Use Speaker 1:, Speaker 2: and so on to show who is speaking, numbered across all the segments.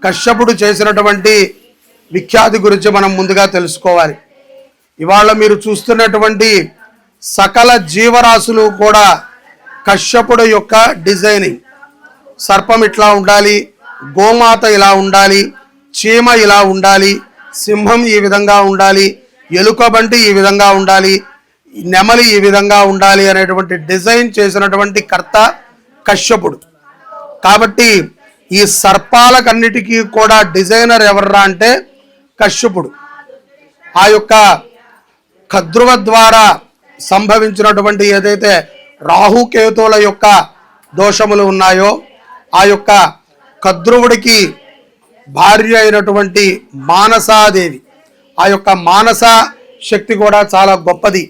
Speaker 1: కశ్యపుడు చేసినటువంటి విఖ్యాతి గురించి మనం ముందుగా తెలుసుకోవాలి. ఇవాళ మీరు చూస్తున్నటువంటి సకల జీవరాశులు కూడా కశ్యపుడు యొక్క డిజైనింగ్. సర్పం ఇట్లా ఉండాలి, గోమాత ఇలా ఉండాలి, చీమ ఇలా ఉండాలి, సింహం ఈ విధంగా ఉండాలి, ఎలుకబంటి ఈ విధంగా ఉండాలి, నెమలి ఈ విధంగా ఉండాలి అనేటువంటి డిజైన్ చేసినటువంటి కర్త కశ్యపుడు. కాబట్టి ఈ సర్పాలకన్నిటికీ కూడా డిజైనర్ ఎవర్రా అంటే కశ్యపుడు. ఆ యొక్క కద్రువ ద్వారా సంభవించినటువంటి ఏదైతే రాహుకేతువుల యొక్క దోషములు ఉన్నాయో ఆ యొక్క కద్రువుడికి భార్య అయినటువంటి మానసాదేవి, ఆ యొక్క మానస శక్తి కూడా చాలా గొప్పది.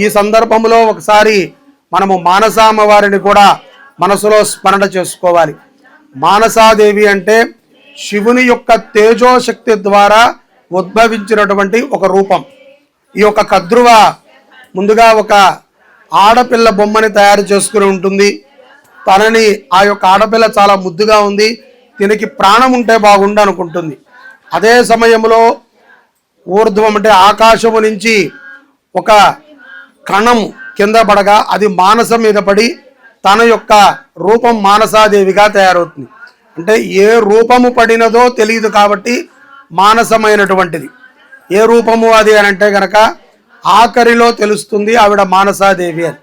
Speaker 1: ఈ సందర్భంలో ఒకసారి మనము మానసామ్మ వారిని కూడా మనసులో స్మరణ చేసుకోవాలి. మానసాదేవి అంటే శివుని యొక్క తేజోశక్తి ద్వారా ఉద్భవించినటువంటి ఒక రూపం. ఈ యొక్క కద్రువ ముందుగా ఒక ఆడపిల్ల బొమ్మని తయారు చేసుకుని ఉంటుంది. తనని ఆ యొక్క ఆడపిల్ల చాలా ముద్దుగా ఉంది, దీనికి ప్రాణం ఉంటే బాగుండు అనుకుంటుంది. అదే సమయంలో ఊర్ధ్వం అంటే ఆకాశము నుంచి ఒక కణం కింద పడగా అది మానసం మీద పడి తన యొక్క రూపం మానసాదేవిగా తయారవుతుంది. అంటే ఏ రూపము పడినదో తెలియదు కాబట్టి మానసమైనటువంటిది. ఏ రూపము అది అని అంటే కనుక ఆఖరిలో తెలుస్తుంది ఆవిడ మానసాదేవి అని.